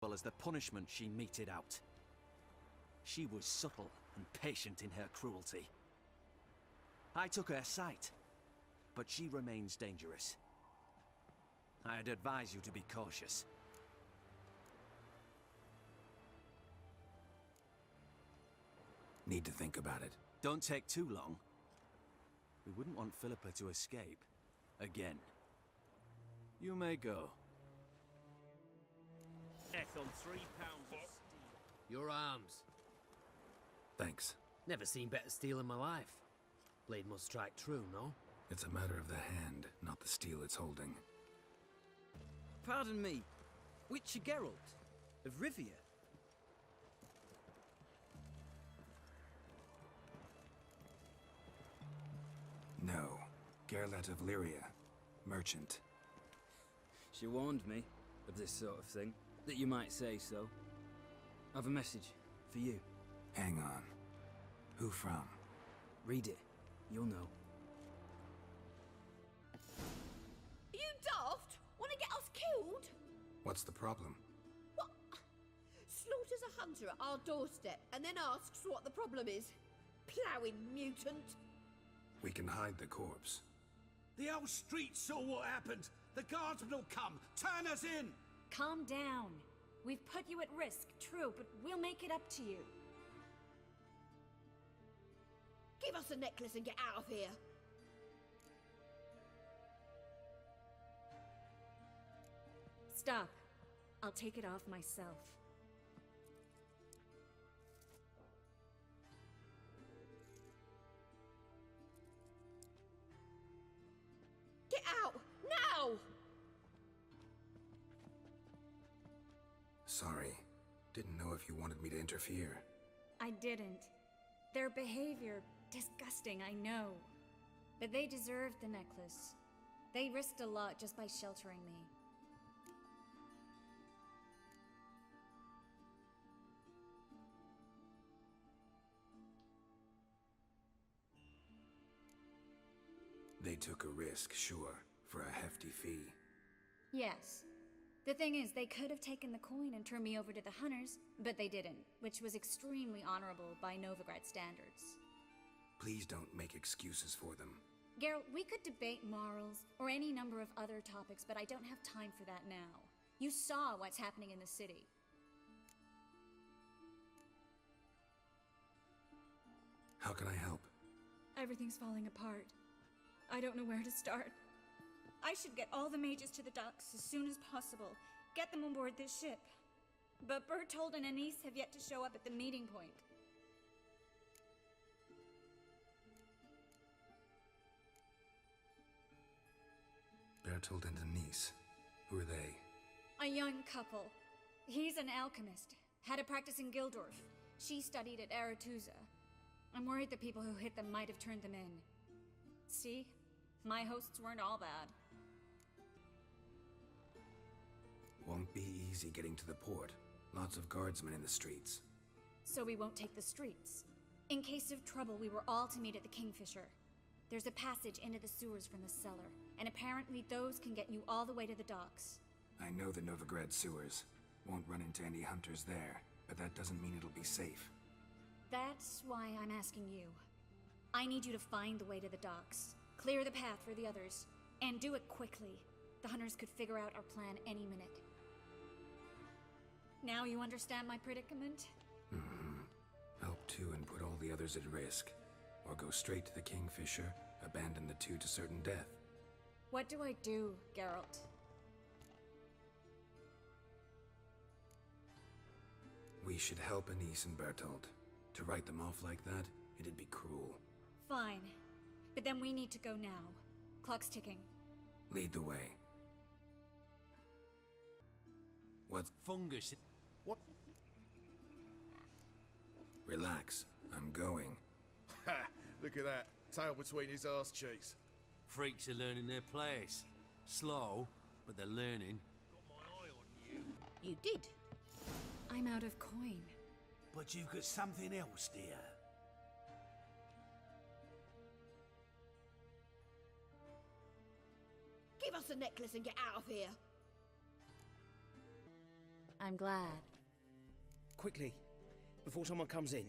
well as the punishment she meted out. She was subtle and patient in her cruelty. I took her sight, but she remains dangerous. I'd advise you to be cautious. Need to think about it. Don't take too long. We wouldn't want Phillipa to escape. Again. You may go. Death on 3 pounds of steel. Your arms. Thanks. Never seen better steel in my life. Blade must strike true, no? It's a matter of the hand, not the steel it's holding. Pardon me. Which Geralt? Of Rivia? No. Geralt of Lyria. Merchant. She warned me of this sort of thing, that you might say so. I've a message for you. Hang on. Who from? Read it. You'll know. Are you daft? Want to get us killed? What's the problem? What? Slaughters a hunter at our doorstep and then asks what the problem is. Ploughing mutant. We can hide the corpse. The whole street saw what happened. The guardsmen will come. Turn us in! Calm down. We've put you at risk, true, but we'll make it up to you. Give us a necklace and get out of here. Stop. I'll take it off myself. Get out! Now! Sorry. Didn't know if you wanted me to interfere. I didn't. Their behavior, disgusting, I know. But they deserved the necklace. They risked a lot just by sheltering me. They took a risk, sure, for a hefty fee. Yes. The thing is, they could have taken the coin and turned me over to the hunters, but they didn't, which was extremely honorable by Novigrad standards. Please don't make excuses for them. Geralt, we could debate morals, or any number of other topics, but I don't have time for that now. You saw what's happening in the city. How can I help? Everything's falling apart. I don't know where to start. I should get all the mages to the docks as soon as possible. Get them on board this ship. But Bertold and Anise have yet to show up at the meeting point. Bertold and Denise. Who are they? A young couple. He's an alchemist. Had a practice in Gildorf. She studied at Aretuza. I'm worried the people who hit them might have turned them in. See? My hosts weren't all bad. Won't be easy getting to the port. Lots of guardsmen in the streets. So we won't take the streets. In case of trouble, we were all to meet at the Kingfisher. There's a passage into the sewers from the cellar, and apparently those can get you all the way to the docks. I know the Novigrad sewers. Won't run into any hunters there, but that doesn't mean it'll be safe. That's why I'm asking you. I need you to find the way to the docks. Clear the path for the others, and do it quickly. The hunters could figure out our plan any minute. Now you understand my predicament? Mm-hmm. Help two and put all the others at risk. Or go straight to the Kingfisher, abandon the two to certain death. What do I do, Geralt? We should help Anise and Bertold. To write them off like that, it'd be cruel. Fine. But then we need to go now. Clock's ticking. Lead the way. What? Fungus. What? Relax. I'm going. Ha! Look at that. Tail between his arse cheeks. Freaks are learning their place. Slow, but they're learning. Got my eye on you. You did. I'm out of coin. But you've got something else, dear. Give us a necklace and get out of here. I'm glad. Quickly, before someone comes in.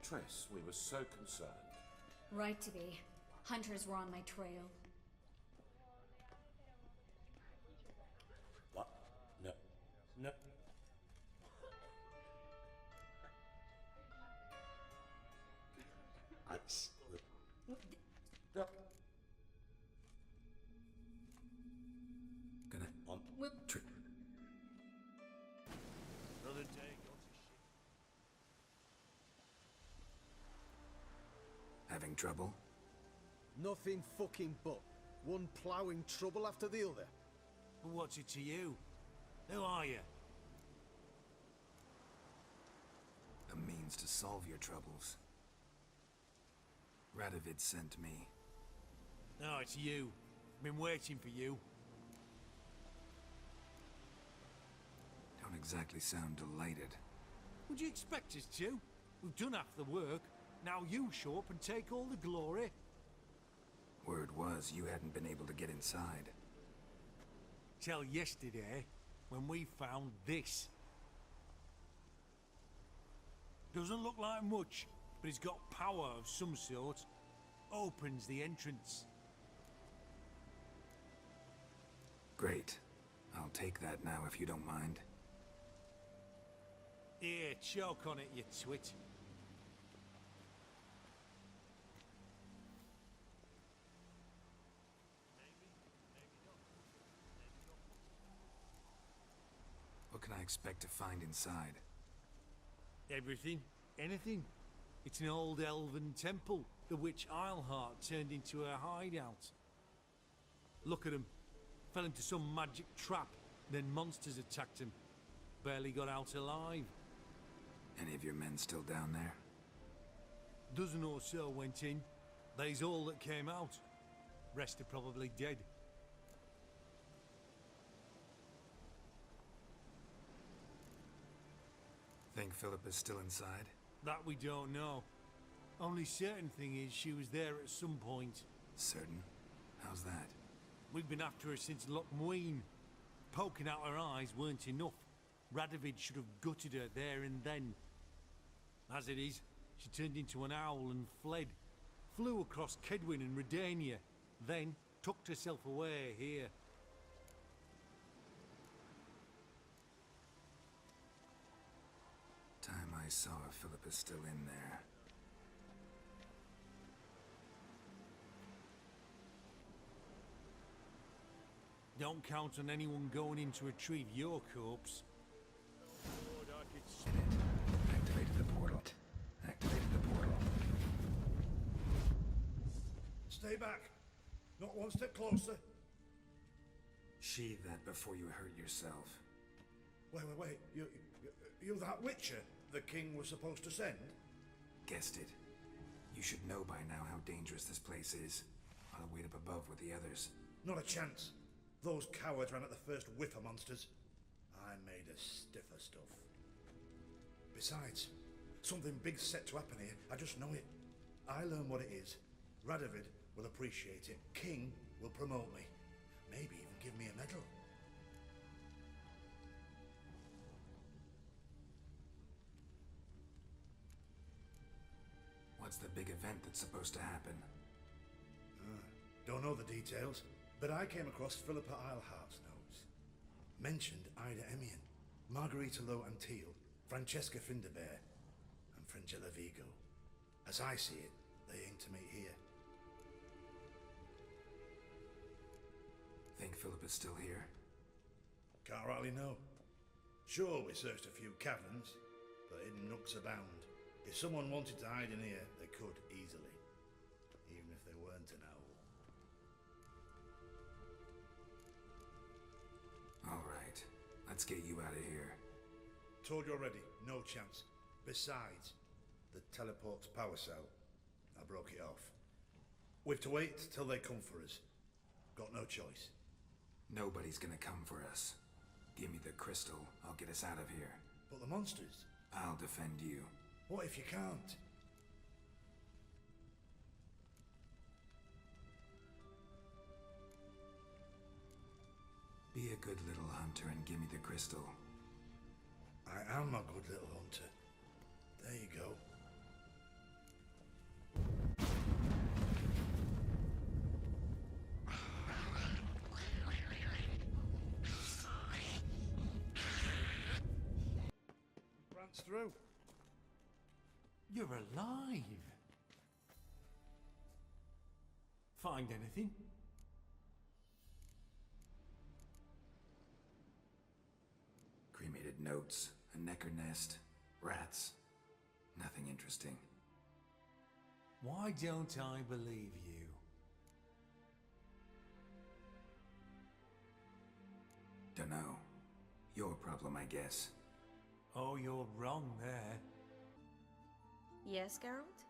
Triss, we were so concerned. Right to be. Hunters were on my trail. What? No. No. Gonna... Tri- Another day gone to shit. Having trouble? Nothing fucking but. One ploughing trouble after the other. But what's it to you? Who are you? A means to solve your troubles. Radovid sent me. No, it's you. Been waiting for you. Don't exactly sound delighted. Would you expect us to? We've done half the work. Now you show up and take all the glory. Word was you hadn't been able to get inside. Till yesterday, when we found this. Doesn't look like much, but it's got power of some sort. Opens the entrance. Great. I'll take that now if you don't mind. Here, choke on it, you twit. What can I expect to find inside? Everything, anything. It's an old elven temple, the witch Isleheart turned into a hideout. Look at him. Fell into some magic trap, then monsters attacked him. Barely got out alive. Any of your men still down there? Dozen or so went in. They's all that came out. Rest are probably dead. Think Phillipa's still inside? That we don't know. Only certain thing is she was there at some point. Certain? How's that? We've been after her since Lochmuin. Poking out her eyes weren't enough. Radovid should have gutted her there and then. As it is, she turned into an owl and fled. Flew across Kedwin and Redania, then tucked herself away here. Time I saw her, Phillipa's still in there. Don't count on anyone going in to retrieve your corpse. Lord, I could smell. Activated the portal. Activated the portal. Stay back. Not one step closer. Sheathe that before you hurt yourself. Wait. You that Witcher the king was supposed to send? Guessed it. You should know by now how dangerous this place is. Ought to wait up above with the others. Not a chance. Those cowards ran at the first whiff of monsters. I made a stiffer stuff. Besides, something big's set to happen here. I just know it. I learn what it is. Radovid will appreciate it. King will promote me. Maybe even give me a medal. What's the big event that's supposed to happen? Don't know the details, but I came across Phillipa Isleheart's notes. Mentioned Ida Emian, Margarita Lo Antille, Francesca Finderbear, and Fringilla Vigo. As I see it, they aim to meet here. Think Phillipa's still here? Can't rightly know. Sure, we searched a few caverns, but hidden nooks abound. If someone wanted to hide in here, they could easily. Even if they weren't an owl. All right. Let's get you out of here. Told you already, no chance. Besides, the teleport's power cell. I broke it off. We've to wait till they come for us. Got no choice. Nobody's gonna come for us. Give me the crystal, I'll get us out of here. But the monsters? I'll defend you. What if you can't? a good little hunter and give me the crystal. I am a good little hunter. There you go. Runs through. You're alive. Find anything? Cremated notes, a necker nest, rats. Nothing interesting. Why don't I believe you? Dunno. Your problem, I guess. Oh, you're wrong there. Yes, Geralt?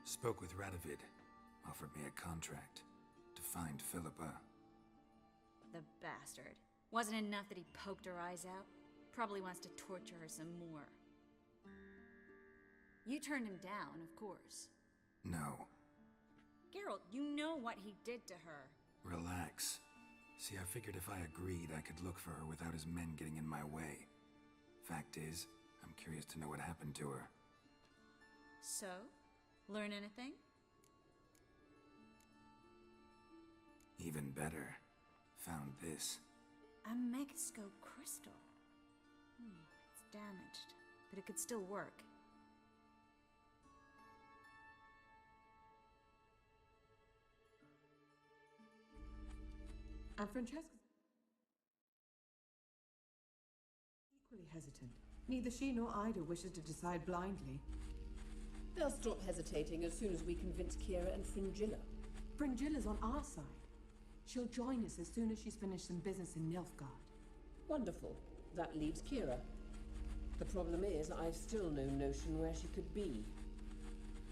Spoke with Radovid. Offered me a contract to find Phillipa. The bastard. Wasn't enough that he poked her eyes out? Probably wants to torture her some more. You turned him down, of course. No. Geralt, you know what he did to her. Relax. See, I figured if I agreed, I could look for her without his men getting in my way. Fact is, I'm curious to know what happened to her. So? Learn anything? Even better. Found this. A megascope crystal. It's damaged, but it could still work. And Francesca equally hesitant. Neither she nor Ida wishes to decide blindly. They'll stop hesitating as soon as we convince Kira and Fringilla. Fringilla's on our side. She'll join us as soon as she's finished some business in Nilfgaard. Wonderful. That leaves Kira. The problem is, I've still no notion where she could be.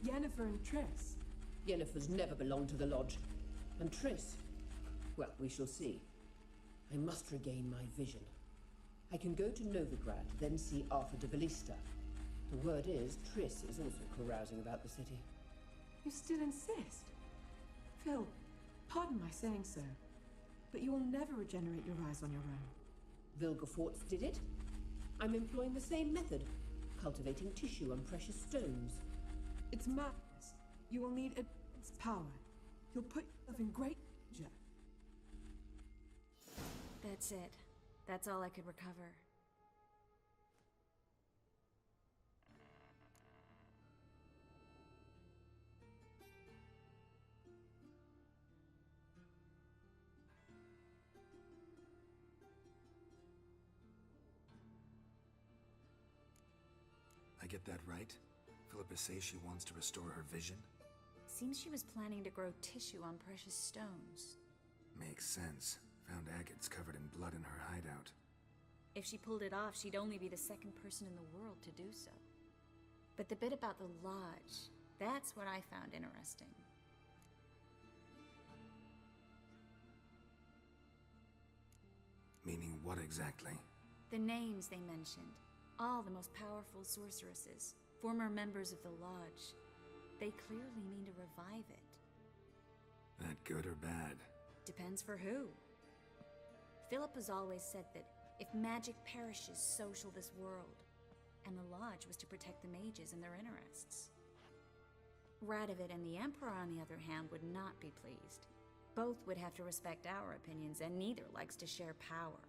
Yennefer and Triss. Yennefer's never belonged to the Lodge. And Triss, well, we shall see. I must regain my vision. I can go to Novigrad, then see Arthur de Valista. The word is, Triss is also carousing about the city. You still insist? Phil, pardon my saying so, but you will never regenerate your eyes on your own. Vilgefortz did it. I'm employing the same method, cultivating tissue and precious stones. It's madness. You will need immense power. You'll put yourself in great danger. That's it. That's all I could recover. I get that right? Phillipa says she wants to restore her vision? Seems she was planning to grow tissue on precious stones. Makes sense. Found agates covered in blood in her hideout. If she pulled it off, she'd only be the second person in the world to do so. But the bit about the Lodge, that's what I found interesting. Meaning what exactly? The names they mentioned. All the most powerful sorceresses, former members of the Lodge. They clearly mean to revive it. That good or bad? Depends for who. Philippa's always said that if magic perishes, so shall this world. And the Lodge was to protect the mages and their interests. Radovid and the Emperor, on the other hand, would not be pleased. Both would have to respect our opinions, and neither likes to share power.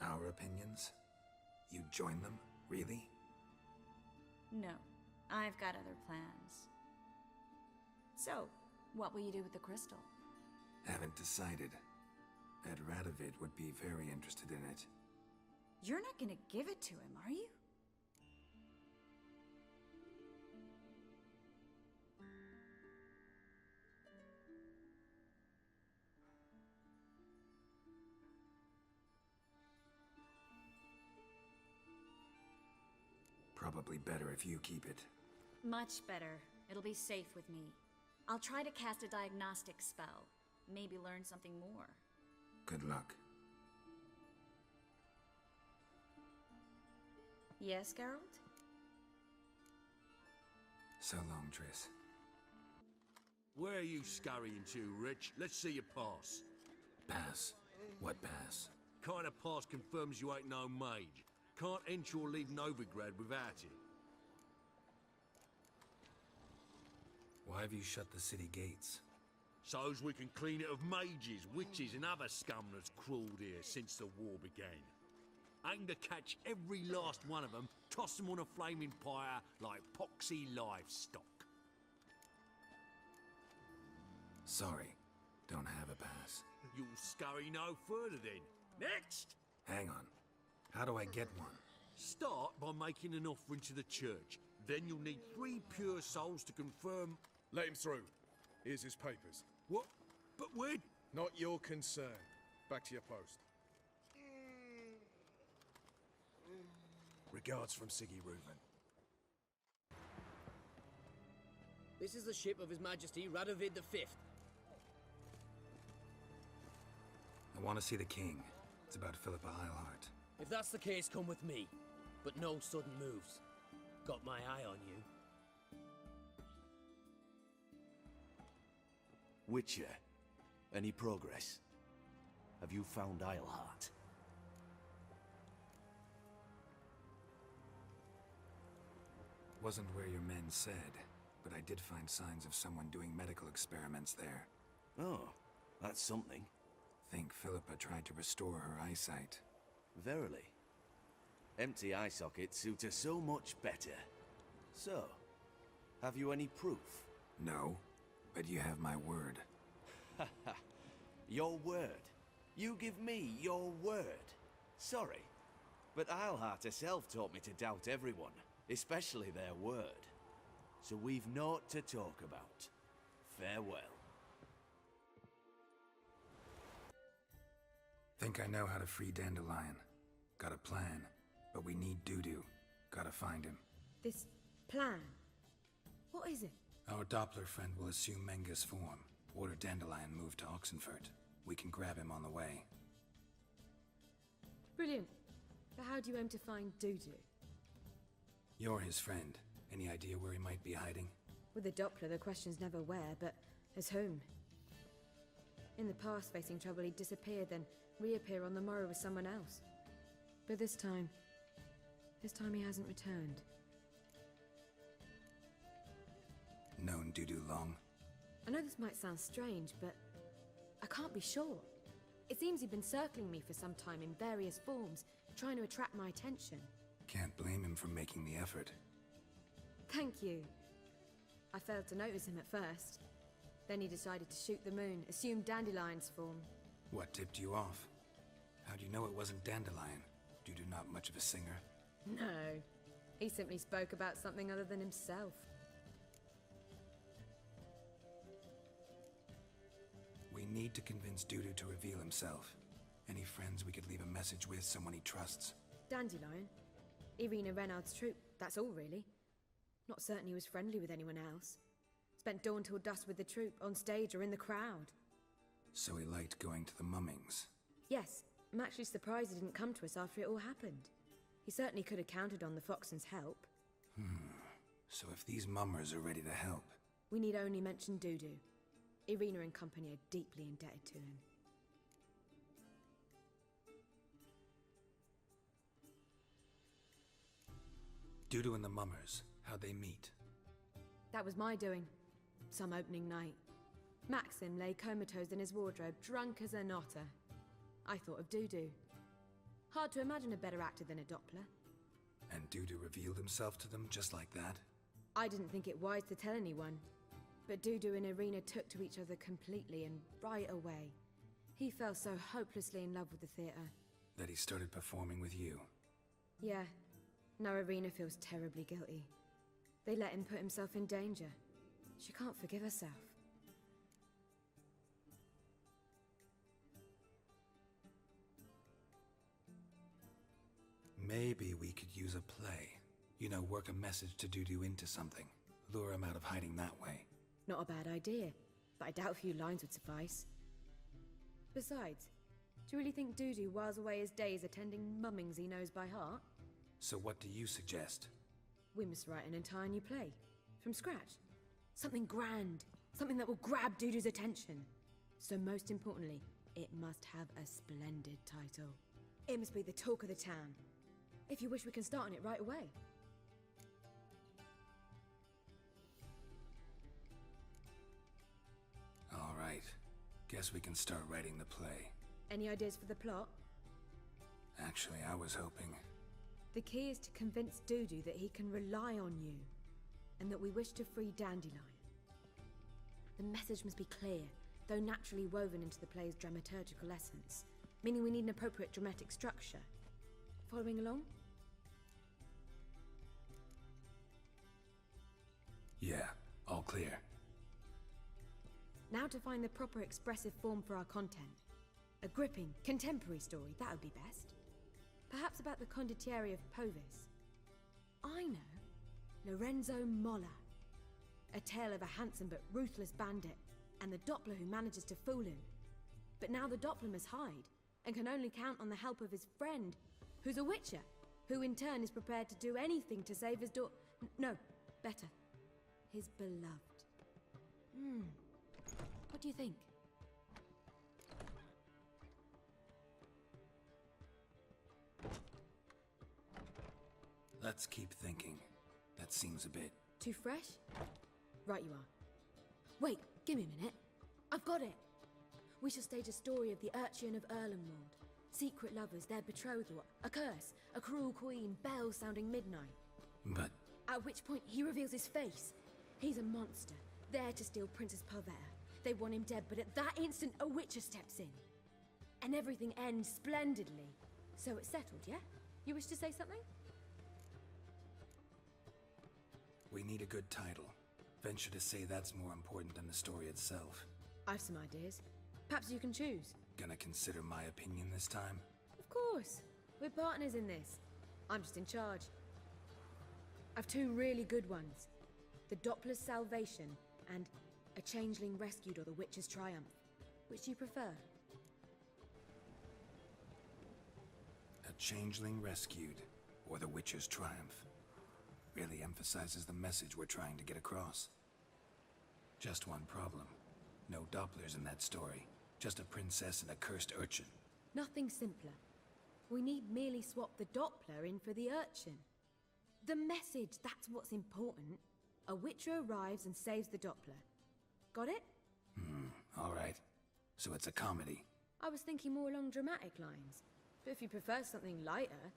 Our opinions? You'd join them? Really? No, I've got other plans. So, what will you do with the crystal? Haven't decided. Ed Radovid would be very interested in it. You're not gonna give it to him, are you? Probably better if you keep it. Much better. It'll be safe with me. I'll try to cast a diagnostic spell. Maybe learn something more. Good luck. Yes, Geralt? So long, Triss. Where are you scurrying to, Rich? Let's see your pass. Pass? What pass? Kind of pass confirms you ain't no mage. Can't enter or leave Novigrad without it. Why have you shut the city gates? So's we can clean it of mages, witches and other scum that's crawled here since the war began. Aim to catch every last one of them, toss them on a flaming pyre like poxy livestock. Sorry, don't have a pass. You'll scurry no further then. Next! Hang on. How do I get one? Start by making an offering to the church. Then you'll need 3 pure souls to confirm... Let him through. Here's his papers. What? But where... Not your concern. Back to your post. Regards from Siggy Reuven. This is the ship of His Majesty Radovid V. I want to see the king. It's about Philippa Eilhart. If that's the case, come with me. But no sudden moves. Got my eye on you. Witcher, any progress? Have you found Eilhart? Wasn't where your men said, but I did find signs of someone doing medical experiments there. Oh, that's something. Think Philippa tried to restore her eyesight. Verily. Empty eye sockets suit her so much better. So, have you any proof? No, but you have my word. Haha. Your word? You give me your word? Sorry, but Eilhart herself taught me to doubt everyone, especially their word. So we've naught to talk about. Farewell. Think I know how to free Dandelion. Got a plan, but we need Dudu. Gotta find him. This plan? What is it? Our Doppler friend will assume Menga's form. Order Dandelion moved to Oxenfurt. We can grab him on the way. Brilliant. But how do you aim to find Dudu? You're his friend. Any idea where he might be hiding? With the Doppler, the question's never where, but as whom. In the past, facing trouble, he'd disappear, then reappear on the morrow with someone else. But this time he hasn't returned. Known Dudu long? I know this might sound strange, but I can't be sure. It seems he'd been circling me for some time in various forms, trying to attract my attention. Can't blame him for making the effort. Thank you. I failed to notice him at first. Then he decided to shoot the moon, assume Dandelion's form. What tipped you off? How'd you know it wasn't Dandelion? Dudu not much of a singer? No. He simply spoke about something other than himself. We need to convince Dudu to reveal himself. Any friends we could leave a message with, someone he trusts? Dandelion? Irina Renard's troop, that's all really. Not certain he was friendly with anyone else. Spent dawn till dusk with the troop, on stage or in the crowd. So he liked going to the mummings? Yes, I'm actually surprised he didn't come to us after it all happened. He certainly could have counted on the Foxen's help. So if these mummers are ready to help... We need only mention Dudu. Irina and company are deeply indebted to him. Dudu and the mummers, how'd they meet? That was my doing. Some opening night. Maxim lay comatose in his wardrobe, drunk as an otter. I thought of Dudu. Hard to imagine a better actor than a Doppler. And Dudu revealed himself to them just like that? I didn't think it wise to tell anyone. But Dudu and Irina took to each other completely and right away. He fell so hopelessly in love with the theatre. That he started performing with you? Yeah. Now Irina feels terribly guilty. They let him put himself in danger. She can't forgive herself. Maybe we could use a play. You know, work a message to Dudu into something. Lure him out of hiding that way. Not a bad idea, but I doubt a few lines would suffice. Besides, do you really think Dudu whiles away his days attending mummings he knows by heart? So what do you suggest? We must write an entire new play. From scratch. Something grand. Something that will grab Dudu's attention. So most importantly, it must have a splendid title. It must be the talk of the town. If you wish, we can start on it right away. All right. Guess we can start writing the play. Any ideas for the plot? Actually, I was hoping... The key is to convince Dudu that he can rely on you, and that we wish to free Dandelion. The message must be clear, though naturally woven into the play's dramaturgical essence, meaning we need an appropriate dramatic structure. Following along? Yeah, all clear. Now to find the proper expressive form for our content. A gripping, contemporary story, that would be best. Perhaps about the condottieri of Povis. I know. Lorenzo Molla. A tale of a handsome but ruthless bandit, and the Doppler who manages to fool him. But now the Doppler must hide, and can only count on the help of his friend, who's a witcher, who in turn is prepared to do anything to save his no, better. His beloved. What do you think? Let's keep thinking. That seems a bit... Too fresh? Right you are. Wait, give me a minute. I've got it! We shall stage a story of the urchin of Erlenwald. Secret lovers, their betrothal, a curse, a cruel queen, bells sounding midnight. But... At which point he reveals his face. He's a monster, there to steal Princess Pavetta. They want him dead, but at that instant a witcher steps in. And everything ends splendidly. So it's settled, yeah? You wish to say something? We need a good title. Venture to say that's more important than the story itself. I've some ideas. Perhaps you can choose. Gonna consider my opinion this time? Of course. We're partners in this. I'm just in charge. I've two really good ones. The Doppler's Salvation and A Changeling Rescued or the Witcher's Triumph. Which do you prefer? A Changeling Rescued or the Witcher's Triumph. Really emphasizes the message we're trying to get across. Just one problem. No Dopplers in that story. Just a princess and a cursed urchin. Nothing simpler. We need merely swap the Doppler in for the urchin. The message, that's what's important. A witcher arrives and saves the Doppler. Got it? All right. So it's a comedy. I was thinking more along dramatic lines. But if you prefer something lighter...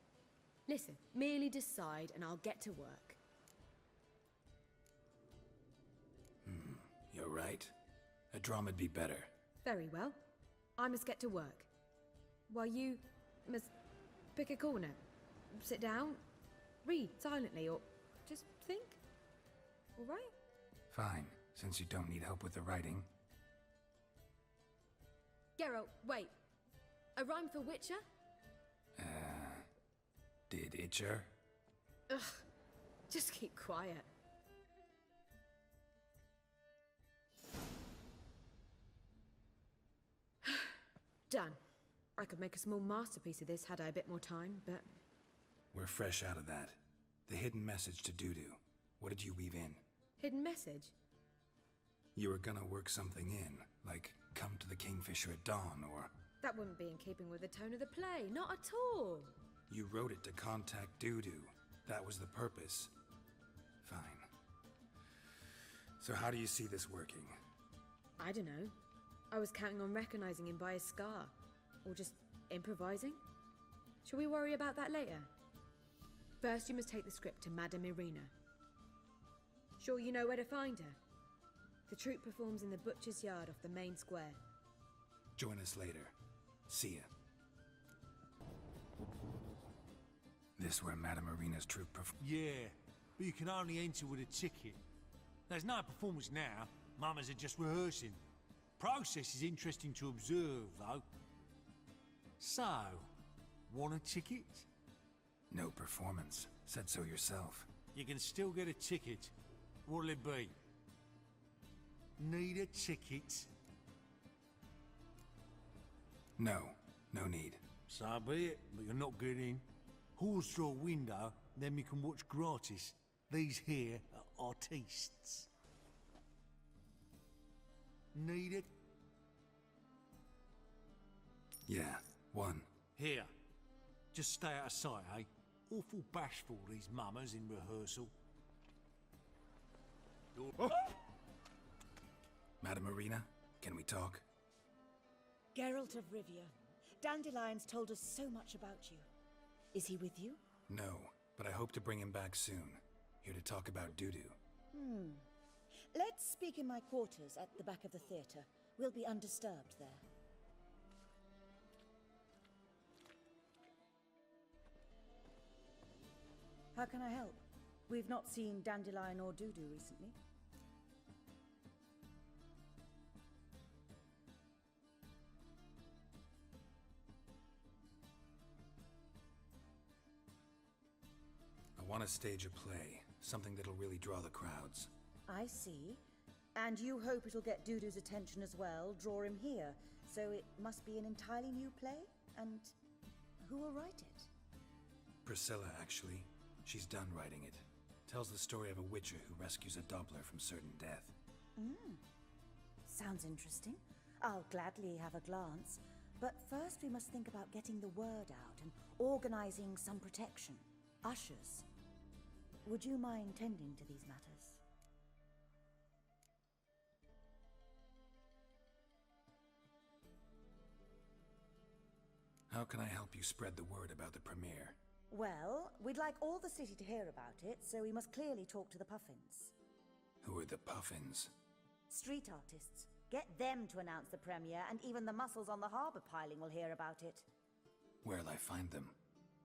Listen, merely decide and I'll get to work. You're right. A drama'd be better. Very well. I must get to work. While you must pick a corner. Sit down, read silently, or just think. All right? Fine, since you don't need help with the writing. Geralt, wait. A rhyme for Witcher? Did Itcher? Ugh, just keep quiet. Done. I could make a small masterpiece of this had I a bit more time, but... We're fresh out of that. The hidden message to Dudu. What did you weave in? Hidden message? You were gonna work something in, like come to the Kingfisher at dawn, or... That wouldn't be in keeping with the tone of the play, not at all. You wrote it to contact Dudu. That was the purpose. Fine. So how do you see this working? I don't know. I was counting on recognizing him by his scar. Or just improvising. Shall we worry about that later? First, you must take the script to Madame Irina. Sure you know where to find her? The troupe performs in the butcher's yard off the main square. Join us later. See ya. This where Madame Irina's troupe Yeah, but you can only enter with a ticket. There's no performance now. Mamas are just rehearsing. Process is interesting to observe, though. So, want a ticket? No performance. Said so yourself. You can still get a ticket. What'll it be? Need a ticket? No. No need. So be it, but you're not getting in. Halls through a window, then you can watch gratis. These here artistes. Need it? Yeah, one. Here. Just stay out of sight, eh? Awful bashful, these mamas in rehearsal. Madame Arena, can we talk? Geralt of Rivia. Dandelion's told us so much about you. Is he with you? No, but I hope to bring him back soon. Here to talk about Dudu. Let's speak in my quarters at the back of the theatre. We'll be undisturbed there. How can I help? We've not seen Dandelion or Dudu recently. I want to stage a play, something that'll really draw the crowds. I see. And you hope it'll get Dudu's attention as well, draw him here. So it must be an entirely new play? And who will write it? Priscilla, actually. She's done writing it. Tells the story of a witcher who rescues a Doppler from certain death. Sounds interesting. I'll gladly have a glance. But first we must think about getting the word out and organizing some protection. Ushers. Would you mind tending to these matters? How can I help you spread the word about the premiere? Well, we'd like all the city to hear about it, so we must clearly talk to the Puffins. Who are the Puffins? Street artists. Get them to announce the premiere, and even the muscles on the harbour piling will hear about it. Where'll I find them?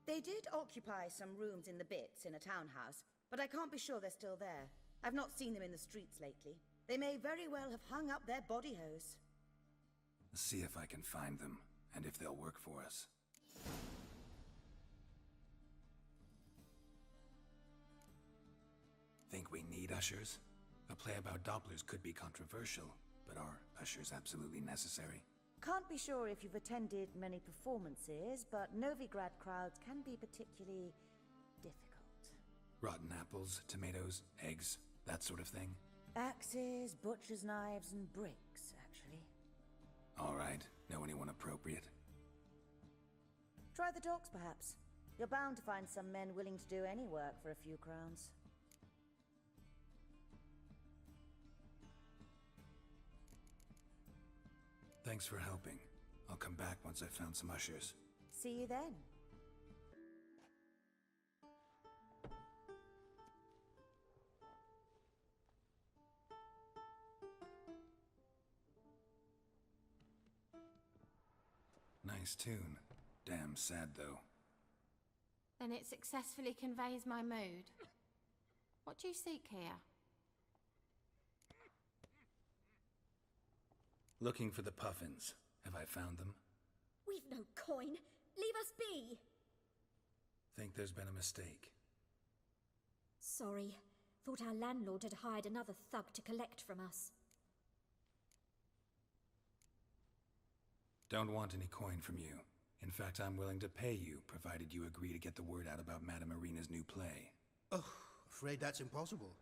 They did occupy some rooms in the Bits in a townhouse, but I can't be sure they're still there. I've not seen them in the streets lately. They may very well have hung up their body hose. See if I can find them, and if they'll work for us. Think we need ushers? A play about Dopplers could be controversial, but are ushers absolutely necessary? Can't be sure if you've attended many performances, but Novigrad crowds can be particularly difficult. Rotten apples, tomatoes, eggs, that sort of thing? Axes, butcher's knives, and bricks, actually. All right, know anyone appropriate? Try the docks, perhaps. You're bound to find some men willing to do any work for a few crowns. Thanks for helping. I'll come back once I've found some ushers. See you then. Nice tune. Damn sad, though. Then it successfully conveys my mood. What do you seek here? Looking for the Puffins. Have I found them? We've no coin. Leave us be. Think there's been a mistake. Sorry. Thought our landlord had hired another thug to collect from us. Don't want any coin from you. In fact, I'm willing to pay you, provided you agree to get the word out about Madame Arena's new play. Oh, afraid that's impossible.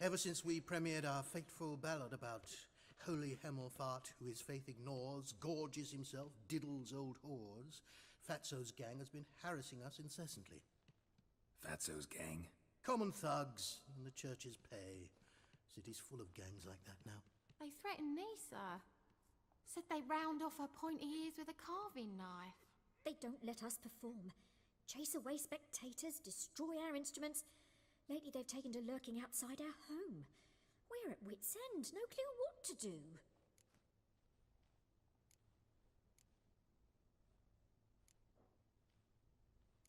Ever since we premiered our fateful ballad about Holy Hemelfart, who his faith ignores, gorges himself, diddles old whores, Fatso's gang has been harassing us incessantly. Fatso's gang? Common thugs in the church's pay. City's full of gangs like that now. They threatened Nisa. Said they round off her pointy ears with a carving knife. They don't let us perform. Chase away spectators, destroy our instruments. Lately they've taken to lurking outside our home. We're at wit's end, no clue what to do.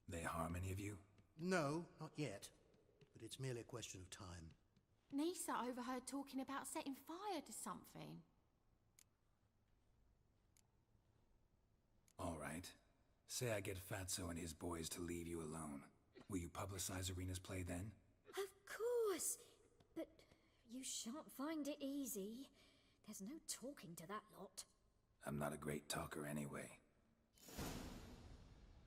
They harm any of you? No, not yet. But it's merely a question of time. Nisa overheard talking about setting fire to something. All right. Say I get Fatso and his boys to leave you alone. Will you publicize Arena's play then? Of course! But you shan't find it easy. There's no talking to that lot. I'm not a great talker anyway.